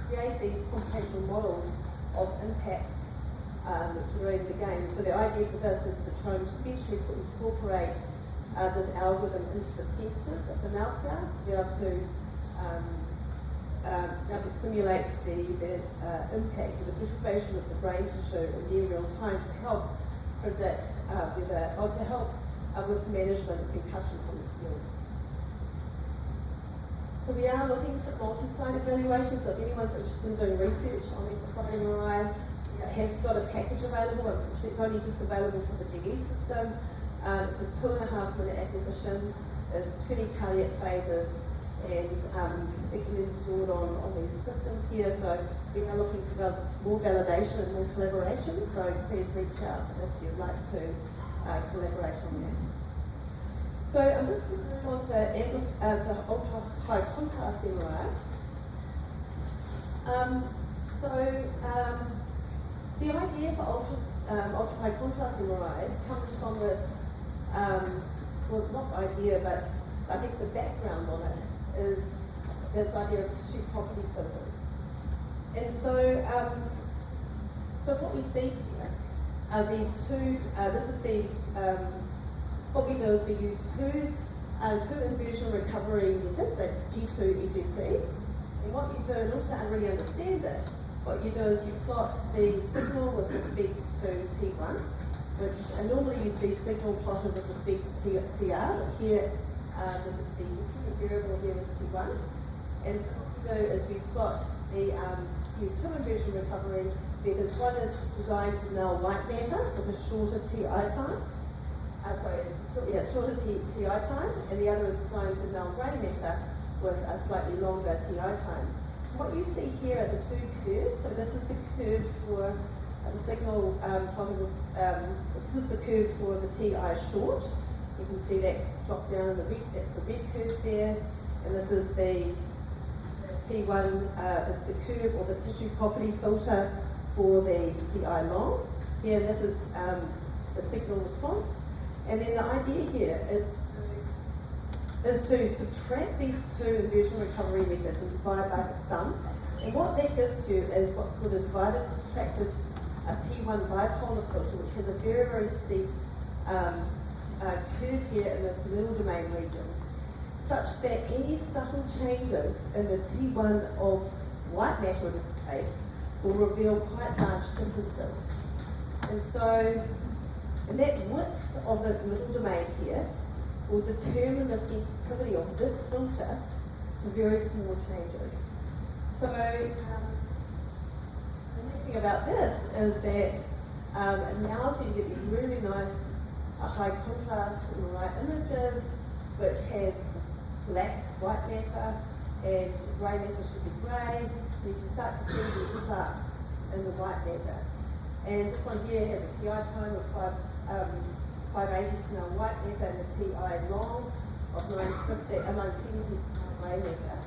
create these computational models of impacts during the game. So the idea for this is to try and eventually incorporate this algorithm into the sensors of the mouth guards to be able to simulate the impact of the deprivation of the brain tissue in near real time to help predict to help with management of concussion on the field. So we are looking for multi-site evaluations. So if anyone's interested in doing research on fMRI, have got a package available. Unfortunately, it's only just available for the GE system. It's a 2.5-minute acquisition. There's 20 cardiac phases, and it can be installed on these systems here. So we are looking for more validation and more collaboration. So please reach out if you'd like to collaborate on that. So I'm just going to move on to ultra high contrast MRI. The idea for ultra high contrast MRI comes from this, well, not idea, but I guess the background on it is this idea of tissue property filters. And so what we see here are these two, what we do is we use two inversion recovery methods, that's T2 FSC. And what you do, in order to really understand it, what you do is you plot the signal with respect to T1, which normally you see signal plotted with respect to TR, but here the dependent variable here is T1. And so what we do is we plot use two inversion recovery methods. One is designed to null white matter with a shorter TI time. Shorter TI time, and the other is designed to null grey matter with a slightly longer TI time. What you see here are the two curves. So this is the curve for the signal plotted with, this is the curve for the TI short. You can see that drop down in the red, that's the red curve there. And this is the T1, the curve or the tissue property filter for the TI long. Here, this is the signal response. And then the idea here is to subtract these two inversion recovery methods and divide by the sum. And what that gives you is what's called a divided subtracted T1 bipolar filter, which has a very, very steep curve here in this middle domain region, such that any subtle changes in the T1 of white matter in this case will reveal quite large differences. And so, and that width of the middle domain here will determine the sensitivity of this filter to very small changes. So the neat thing about this is that it allows you to get these really nice high contrast MRI images, which has black white matter and grey matter should be grey. You can start to see these sparks in the white matter. And this one here has a TI time of 580 to null white matter and the TI long of 970 to null grey matter.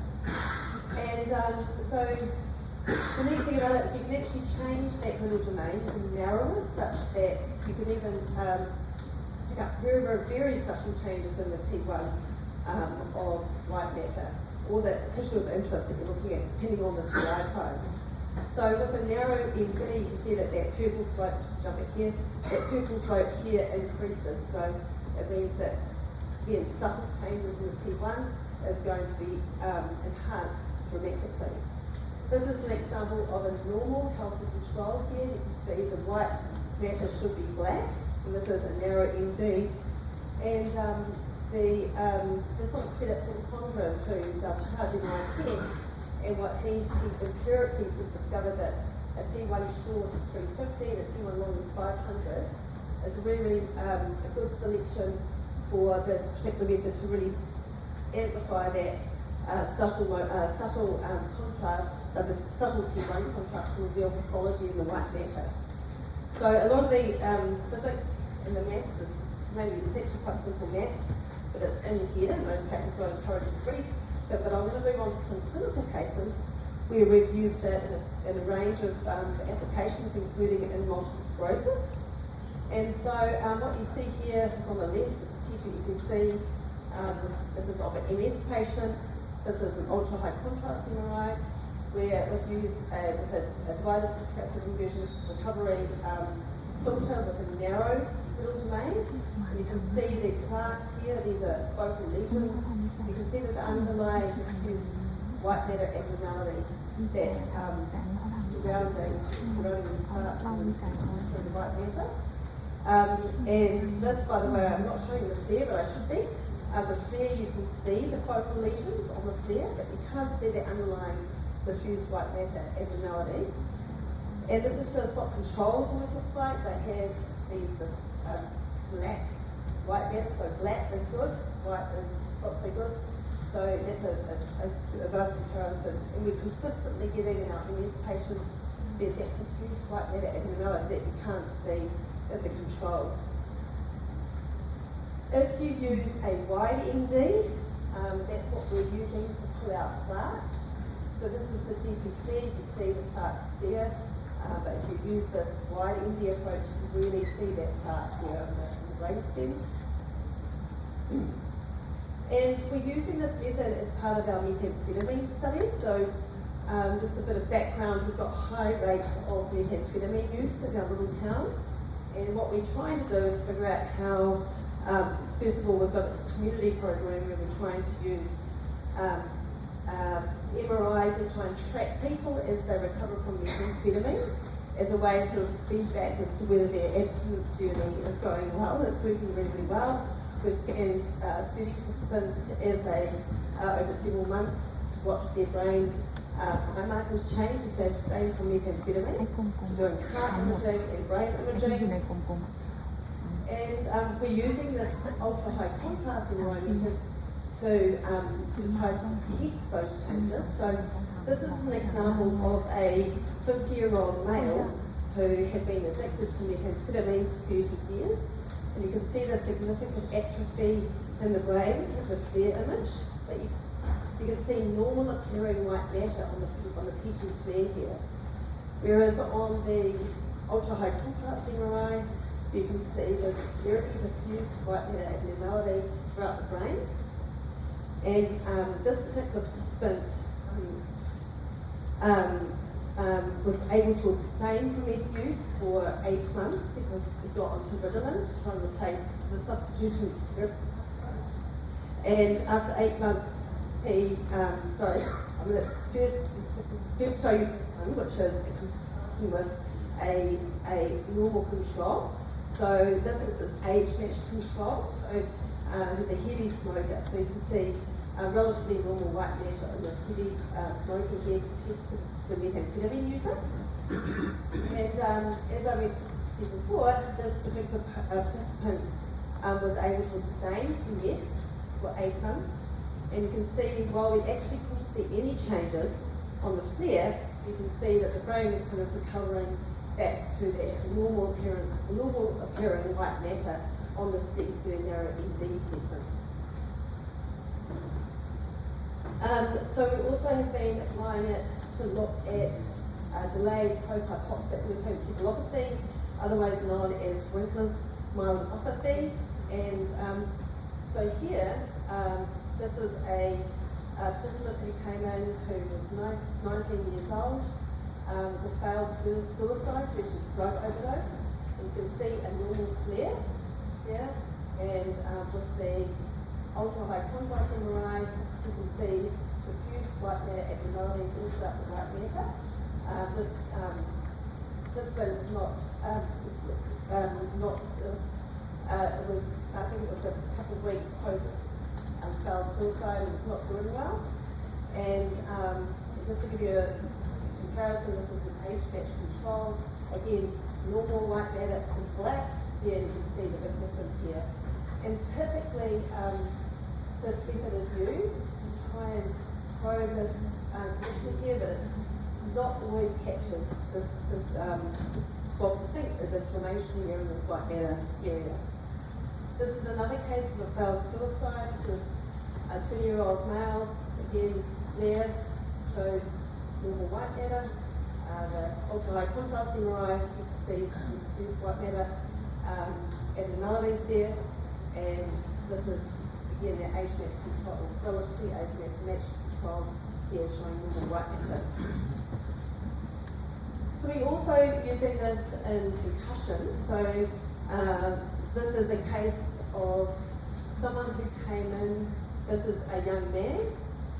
And so the neat thing about it is you can actually change that middle domain and narrow it such that you can even pick up very, very, very subtle changes in the T1 of white matter or the tissue of interest that you're looking at depending on the TI times. So with a narrow MD, you can see that purple slope, jump back here, that purple slope here increases. So it means that, again, subtle changes in the T1 is going to be enhanced dramatically. This is an example of a normal healthy control here. You can see the white matter should be black, and this is a narrow MD. And just want to credit Paul Condra, who's charging my 10. And what he's empirically discovered that a T1 short is 350 and a T1 long is 500 is really a good selection for this particular method to really amplify that subtle contrast, the subtle T1 contrast to reveal pathology in the white matter. So a lot of the physics and the maths is maybe it's actually quite simple maths, but it's in here. Most papers are encouraged to read. But I'm going to move on to some clinical cases where we've used it in a range of applications, including in multiple sclerosis. And so what you see here is on the left is T2 FSC. This is of an MS patient. This is an ultra high contrast MRI. where we've used a divided subtractive inversion recovery filter with a narrow little domain. And you can see the plaques here, these are focal lesions. You can see this underlying diffuse white matter abnormality that surrounding these plaques and the white matter. And this, by the way, I'm not showing the flare, but I should be. The flare, you can see the focal lesions on the flare, but you can't see the underlying diffuse white matter abnormality. And this is just what controls always look like. They have this black white matter, so black is good, white is not so good. So that's a vast comparison. And we're consistently getting in our MS patients that diffuse white matter abnormality that you can't see in the controls. If you use a wide MD, that's what we're using to pull out plaques. So this is the TT flare, you can see the plaques there. But if you use this wide MD approach, you can really see that plaque here on the brainstem. And we're using this method as part of our methamphetamine study. So just a bit of background, we've got high rates of methamphetamine use in our little town. And what we're trying to do is figure out how, first of all, we've got this community program where we're trying to use MRI to try and track people as they recover from methamphetamine as a way of sort of feedback as to whether their abstinence journey is going well. It's working really, really well. We've scanned 30 participants as they, over several months, to watch their brain biomarkers change as they abstain from methamphetamine. We're doing heart imaging and brain imaging. And we're using this ultra-high contrast MRI method to try to detect those changes. So this is an example of a 50-year-old male who had been addicted to methamphetamine for 30 years. And you can see the significant atrophy in the brain in the flare image, but you can see normal appearing white matter on the TT flare here. Whereas on the ultra-high contrast MRI, you can see this very diffuse white matter abnormality throughout the brain. And this particular participant was able to abstain from meth use for 8 months because he got onto Ritalin to try and replace the substitution. And after 8 months, he, I'm going to first show you this one, which is a comparison with a normal control. So this is an age-matched control. So he's a heavy smoker, so you can see relatively normal white matter in this heavy smoker here compared to the methamphetamine user. And as I said before, this particular participant was able to abstain from meth for 8 months. And you can see, while we actually couldn't see any changes on the flare, you can see that the brain is kind of recovering back to that normal appearing white matter on this deep narrow MD sequence. So we also have been applying it to look at delayed post-hypoxic lymphoencephalopathy, otherwise known as Winkler's myelopathy. And so here, this is a participant who came in who was 19 years old, was a failed suicide due to drug overdose. You can see a normal flare here, and with the ultra-high contrast MRI, you can see diffuse white matter abnormalities all throughout the white matter. This participant was it was, I think it was a couple of weeks post failed suicide and was not doing well. And just to give you a comparison, this is an age-matched control. Again, normal white matter is black. Here you can see the big difference here. And typically, this method is used to try and probe this condition here, but it's not always catches this what we think is inflammation here in this white matter area. This is another case of a failed suicide. This is a 20-year-old male. Again, there shows normal white matter. The ultra-high contrast MRI, you can see diffuse white matter abnormalities there. And this is, again, the age-matched control, relatively age-matched control here showing normal white matter. So we're also using this in concussion. So this is a case of someone who came in. This is a young man.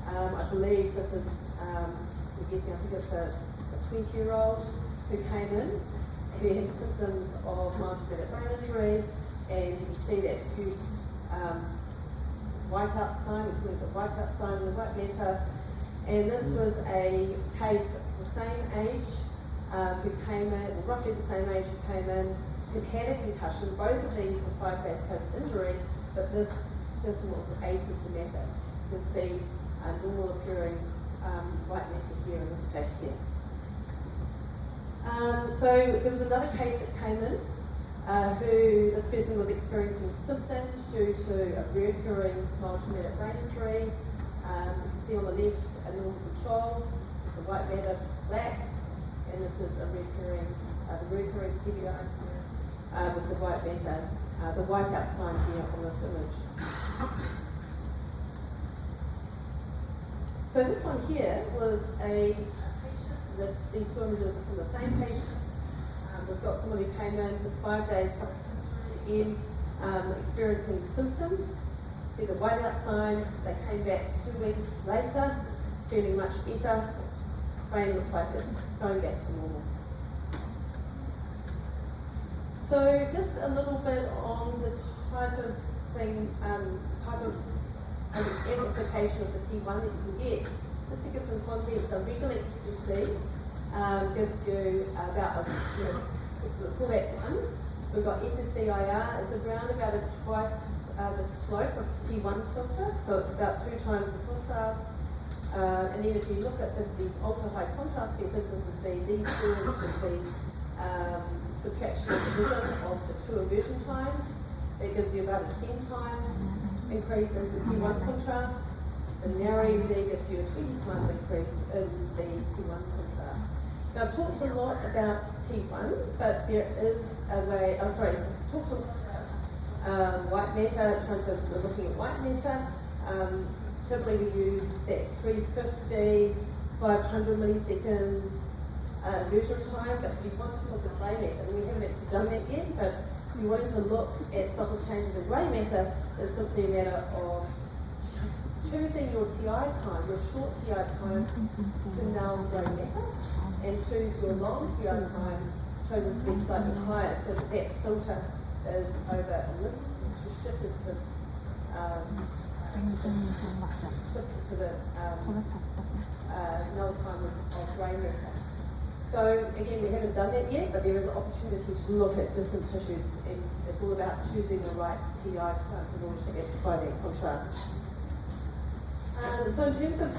I believe this is, we're guessing, I think it's a 20-year-old who came in, who had symptoms of mild traumatic brain injury, and you can see that diffuse whiteout sign, we call it the whiteout sign in the white matter. And this was a case of the same age who came in, or roughly the same age who came in, who had a concussion. Both of these were 5 days post-injury, but this participant was asymptomatic. You can see normal appearing white matter here in this case here. So there was another case that came in who this person was experiencing symptoms due to a recurring mild traumatic brain injury. You can see on the left a normal control, the white matter black, and this is a recurring TBI with the white matter, the whiteout sign here on this image. So this one here was a patient. These two images are from the same patient. We've got someone who came in with 5 days in experiencing symptoms. See the whiteout sign. They came back 2 weeks later, feeling much better. Brain looks like it's going back to normal. So just a little bit on the type of thing, amplification of the T1 that you can get. Just to give some context, so regular ECC gives you about, we'll call that 1. We've got FSCIR is around about twice the slope of T1 filter, so it's about 2 times the contrast. And then if you look at these ultra-high contrast methods, this is the D score, which is the subtraction of the vision of the 2 inversion times. That gives you about a 10 times increase in the T1 contrast. The narrow D gives you a 20 times increase in the T1 contrast. Now I've talked a lot about T1, but there is a way, talked a lot about white matter, we're looking at white matter. Typically we use that 350, 500 milliseconds inversion time, but if you want to look at grey matter, and we haven't actually done that yet, but if you wanted to look at subtle changes in grey matter, it's simply a matter of choosing your TI time, your short TI time to null grey matter, and choose your long TI time, show them to be slightly higher, so that that filter is over, and this is shifted to this shifted to the null time of grey matter. So again, we haven't done that yet, but there is an opportunity to look at different tissues, and it's all about choosing the right TI times in order to amplify that contrast. So in terms of